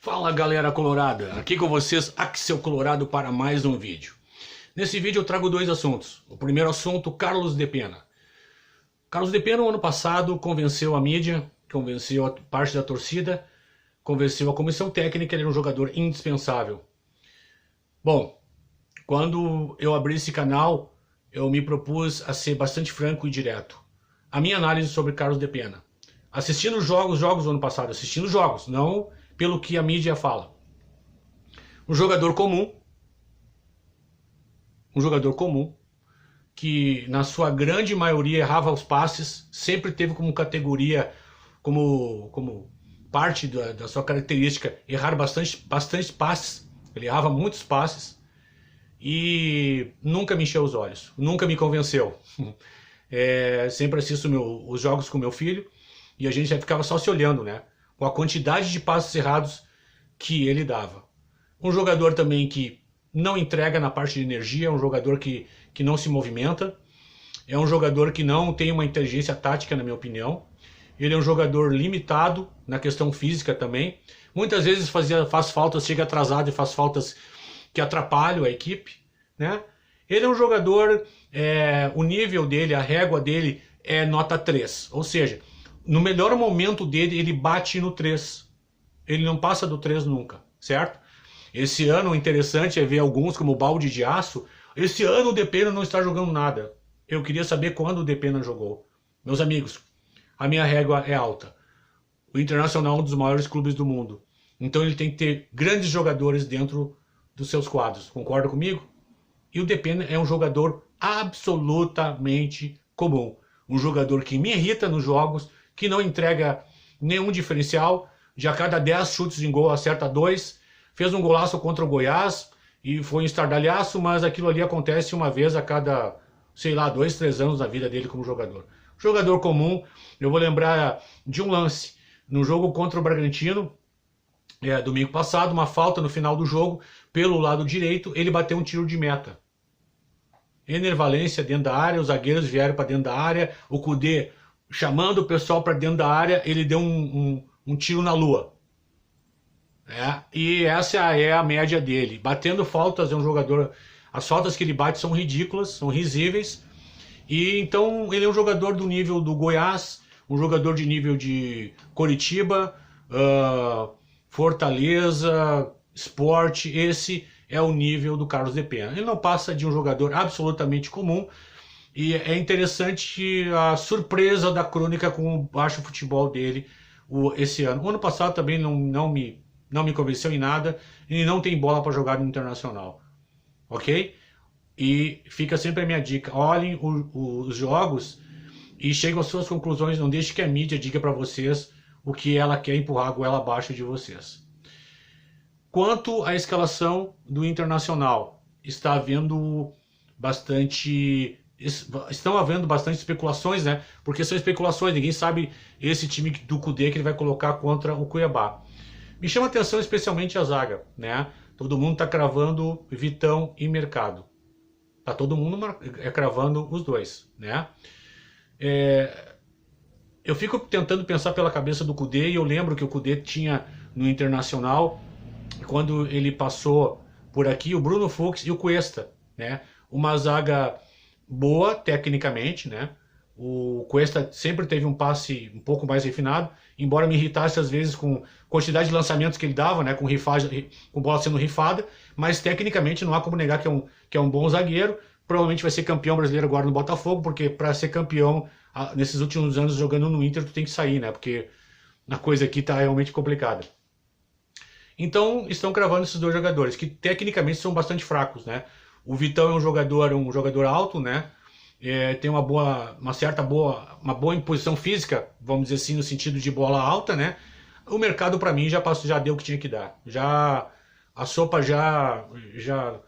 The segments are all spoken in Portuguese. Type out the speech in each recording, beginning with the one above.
Fala galera colorada, aqui com vocês, Axel Colorado para mais um vídeo. Nesse vídeo eu trago dois assuntos. O primeiro assunto, Carlos de Pena. Carlos de Pena, no ano passado, convenceu a mídia, convenceu a parte da torcida, convenceu a comissão técnica, ele era um jogador indispensável. Bom, quando eu abri esse canal, eu me propus a ser bastante franco e direto. A minha análise sobre Carlos de Pena. Assistindo jogos do ano passado, assistindo jogos, não pelo que a mídia fala. Um jogador comum, que na sua grande maioria errava os passes, sempre teve como categoria, como parte da sua característica, errar bastante passes. Ele errava muitos passes e nunca me encheu os olhos, nunca me convenceu. Sempre assisto os jogos com meu filho e a gente já ficava só se olhando, né? Com a quantidade de passes errados que ele dava. Um jogador também que não entrega na parte de energia, é um jogador que não se movimenta, é um jogador que não tem uma inteligência tática, na minha opinião. Ele é um jogador limitado na questão física também. Muitas vezes faz faltas, chega atrasado e faz faltas que atrapalham a equipe, né? Ele é um jogador, o nível dele, a régua dele é nota 3, ou seja, no melhor momento dele, ele bate no 3. Ele não passa do 3 nunca, certo? Esse ano, o interessante é ver alguns como o Balde de Aço. Esse ano o Depena não está jogando nada. Eu queria saber quando o Depena jogou. Meus amigos, a minha régua é alta. O Internacional é um dos maiores clubes do mundo. Então ele tem que ter grandes jogadores dentro dos seus quadros. Concorda comigo? E o Depena é um jogador absolutamente comum. Um jogador que me irrita nos jogos, que não entrega nenhum diferencial, de a cada 10 chutes em gol acerta 2, fez um golaço contra o Goiás e foi um estardalhaço, mas aquilo ali acontece uma vez a cada, sei lá, 2, 3 anos na vida dele como jogador. Jogador comum. Eu vou lembrar de um lance no jogo contra o Bragantino, domingo passado, uma falta no final do jogo, pelo lado direito, ele bateu um tiro de meta. Enervalência dentro da área, os zagueiros vieram para dentro da área, o Kudê chamando o pessoal para dentro da área, ele deu um tiro na lua. E essa é a média dele. Batendo faltas, é um jogador... As faltas que ele bate são ridículas, são risíveis. E então ele é um jogador do nível do Goiás, um jogador de nível de Coritiba, Fortaleza, Sport. Esse é o nível do Carlos de Pena. Ele não passa de um jogador absolutamente comum. E é interessante a surpresa da crônica com o baixo futebol dele esse ano. O ano passado também não me convenceu em nada. Ele não tem bola para jogar no Internacional. Ok? E fica sempre a minha dica. Olhem os jogos e cheguem às suas conclusões. Não deixe que a mídia diga para vocês o que ela quer empurrar a goela abaixo de vocês. Quanto à escalação do Internacional, estão havendo bastante especulações, né? Porque são especulações, ninguém sabe esse time do Kudê que ele vai colocar contra o Cuiabá. Me chama a atenção especialmente a zaga, né? Todo mundo tá cravando Vitão e Mercado. Tá todo mundo cravando os dois, né? Eu fico tentando pensar pela cabeça do Kudê e eu lembro que o Kudê tinha no Internacional, quando ele passou por aqui, o Bruno Fux e o Cuesta, né? Uma zaga boa tecnicamente, né? O Cuesta sempre teve um passe um pouco mais refinado, embora me irritasse às vezes com a quantidade de lançamentos que ele dava, né? Com bola sendo rifada, mas tecnicamente não há como negar que é um bom zagueiro. Provavelmente vai ser campeão brasileiro agora no Botafogo, porque para ser campeão nesses últimos anos jogando no Inter tu tem que sair, né? Porque a coisa aqui tá realmente complicada. Então estão cravando esses dois jogadores que tecnicamente são bastante fracos, né? O Vitão é um jogador alto, né? Tem uma boa imposição física, vamos dizer assim, no sentido de bola alta, né? O Mercado para mim já deu o que tinha que dar. A sopa já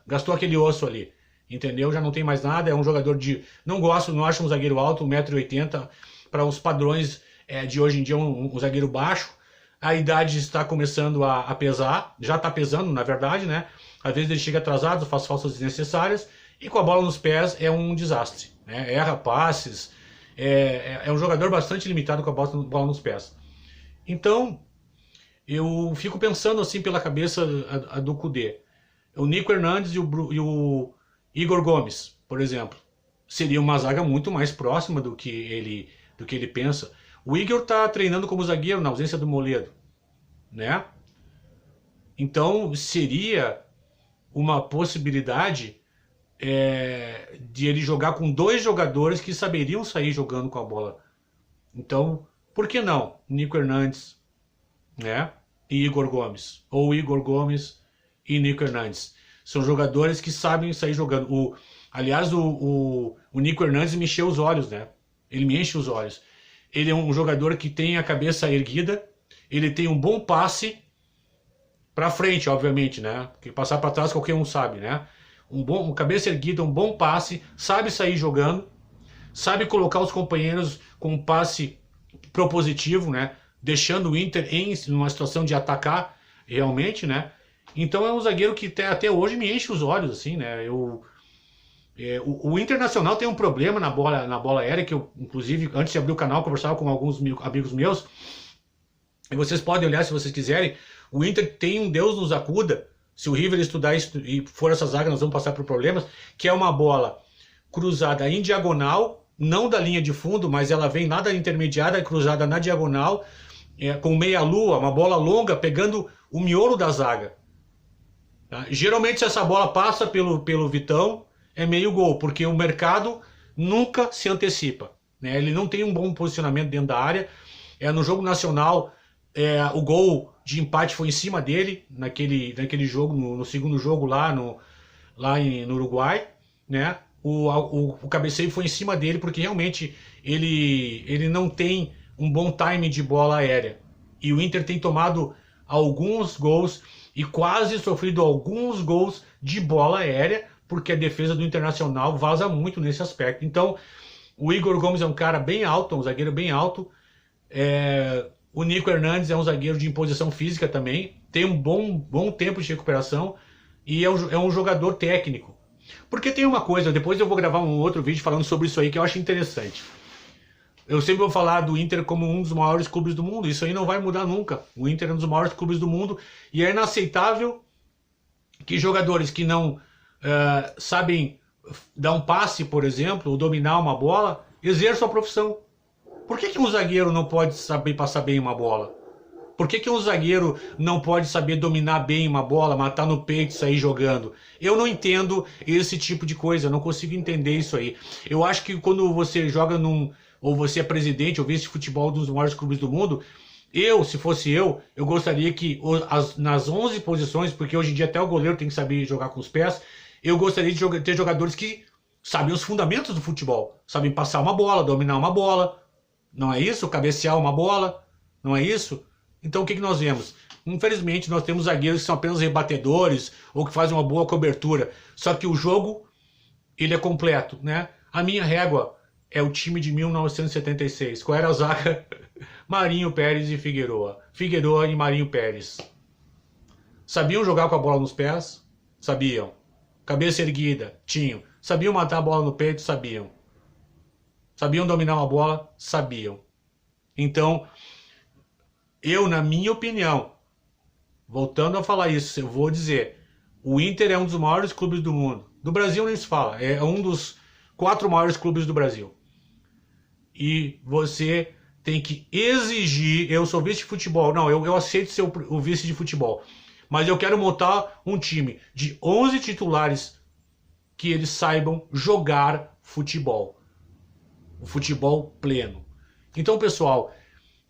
gastou aquele osso ali, entendeu? Já não tem mais nada, é um jogador não acho um zagueiro alto, 1,80 m, para os padrões de hoje em dia, um zagueiro baixo. A idade está começando a pesar, já está pesando, na verdade, né? Às vezes ele chega atrasado, faz faltas desnecessárias, e com a bola nos pés é um desastre, né? Erra passes, é um jogador bastante limitado com a bola nos pés. Então, eu fico pensando assim pela cabeça do Kudê. O Nico Hernandes e o Igor Gomes, por exemplo, seria uma zaga muito mais próxima do que ele pensa. O Igor tá treinando como zagueiro na ausência do Moledo, né? Então seria uma possibilidade de ele jogar com dois jogadores que saberiam sair jogando com a bola. Então, por que não? Nico Hernandes, né? E Igor Gomes. Ou Igor Gomes e Nico Hernandes. São jogadores que sabem sair jogando. Aliás, o Nico Hernandes me encheu os olhos, né? Ele me enche os olhos. Ele é um jogador que tem a cabeça erguida, ele tem um bom passe pra frente, obviamente, né? Porque passar pra trás qualquer um sabe, né? Um cabeça erguida, um bom passe, sabe sair jogando, sabe colocar os companheiros com um passe propositivo, né? Deixando o Inter em uma situação de atacar realmente, né? Então é um zagueiro que até hoje me enche os olhos, assim, né? O Internacional tem um problema na bola aérea, que eu, inclusive, antes de abrir o canal, conversava com alguns amigos meus, e vocês podem olhar se vocês quiserem. O Inter tem um Deus nos acuda. Se o River estudar isso e for essa zaga, nós vamos passar por problemas, que é uma bola cruzada em diagonal, não da linha de fundo, mas ela vem lá da intermediária, cruzada na diagonal, com meia-lua, uma bola longa, pegando o miolo da zaga. Tá? Geralmente, se essa bola passa pelo Vitão, é meio gol, porque o mercado nunca se antecipa, né? Ele não tem um bom posicionamento dentro da área. No jogo nacional, o gol de empate foi em cima dele, naquele jogo, no segundo jogo lá no Uruguai, né? O cabeceio foi em cima dele, porque realmente ele não tem um bom time de bola aérea. E o Inter tem tomado alguns gols e quase sofrido alguns gols de bola aérea, porque a defesa do Internacional vaza muito nesse aspecto. Então, o Igor Gomes é um cara bem alto, um zagueiro bem alto. O Nico Hernandes é um zagueiro de imposição física também, tem um bom tempo de recuperação e é um jogador técnico. Porque tem uma coisa, depois eu vou gravar um outro vídeo falando sobre isso aí que eu acho interessante. Eu sempre vou falar do Inter como um dos maiores clubes do mundo, isso aí não vai mudar nunca. O Inter é um dos maiores clubes do mundo e é inaceitável que jogadores que não sabem dar um passe, por exemplo, ou dominar uma bola, exerçam a profissão. Por que um zagueiro não pode saber passar bem uma bola? Por que um zagueiro não pode saber dominar bem uma bola, matar no peito e sair jogando? Eu não entendo esse tipo de coisa, eu não consigo entender isso aí. Eu acho que quando você joga ou você é presidente ou vice-futebol de um dos maiores clubes do mundo, se fosse eu gostaria que nas 11 posições, porque hoje em dia até o goleiro tem que saber jogar com os pés, eu gostaria de ter jogadores que sabem os fundamentos do futebol, sabem passar uma bola, dominar uma bola, não é isso? Cabecear uma bola, não é isso? Então o que nós vemos? Infelizmente nós temos zagueiros que são apenas rebatedores ou que fazem uma boa cobertura, só que o jogo ele é completo, né? A minha régua é o time de 1976. Qual era a zaga? Marinho, Pérez e Figueroa. Figueroa e Marinho Pérez. Sabiam jogar com a bola nos pés? Sabiam. Cabeça erguida? Tinham. Sabiam matar a bola no peito? Sabiam. Sabiam dominar uma bola? Sabiam. Então, na minha opinião, voltando a falar isso, eu vou dizer, o Inter é um dos maiores clubes do mundo. Do Brasil nem se fala, é um dos 4 maiores clubes do Brasil. E você tem que exigir, eu sou vice de futebol, não, eu aceito ser o vice de futebol, mas eu quero montar um time de 11 titulares que eles saibam jogar futebol. O futebol pleno. Então, pessoal,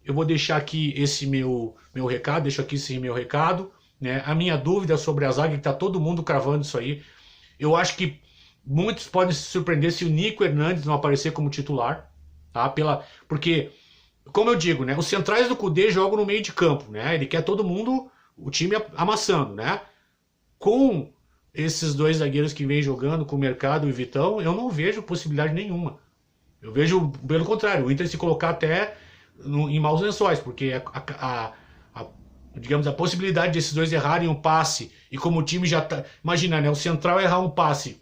eu vou deixar aqui esse meu recado, deixo aqui esse meu recado, né? A minha dúvida sobre a zaga, que está todo mundo cravando isso aí. Eu acho que muitos podem se surpreender se o Nico Hernandes não aparecer como titular, tá? Porque, como eu digo, né? Os centrais do Kudê jogam no meio de campo, né? Ele quer todo mundo, o time amassando, né? Com esses dois zagueiros que vêm jogando, com o Mercado e o Vitão, eu não vejo possibilidade nenhuma. Eu vejo, pelo contrário, o Inter se colocar até em maus lençóis, porque digamos, a possibilidade desses dois errarem um passe, e como o time já tá... Imagina, né? O central errar um passe,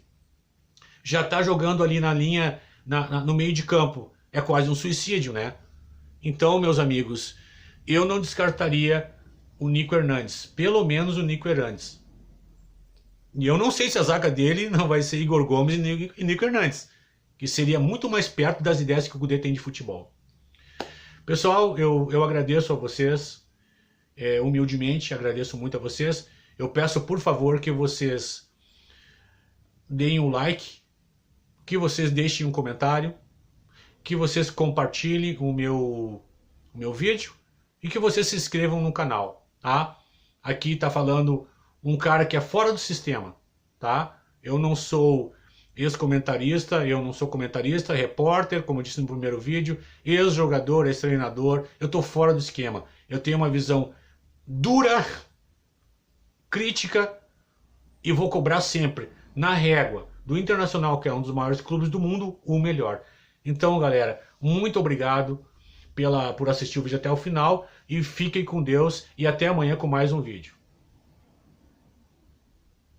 já tá jogando ali na linha, no meio de campo. É quase um suicídio, né? Então, meus amigos, eu não descartaria o Nico Hernandes. Pelo menos o Nico Hernandes. E eu não sei se a zaga dele não vai ser Igor Gomes e Nico Hernandes, que seria muito mais perto das ideias que o Cudê tem de futebol. Pessoal, eu agradeço a vocês, humildemente, agradeço muito a vocês. Eu peço, por favor, que vocês deem um like, que vocês deixem um comentário, que vocês compartilhem o meu vídeo e que vocês se inscrevam no canal, tá? Aqui tá falando um cara que é fora do sistema, tá? Eu não sou ex-comentarista, eu não sou comentarista, repórter, como eu disse no primeiro vídeo, ex-jogador, ex-treinador, eu tô fora do esquema. Eu tenho uma visão dura, crítica e vou cobrar sempre, na régua do Internacional, que é um dos maiores clubes do mundo, o melhor. Então, galera, muito obrigado por assistir o vídeo até o final e fiquem com Deus e até amanhã com mais um vídeo.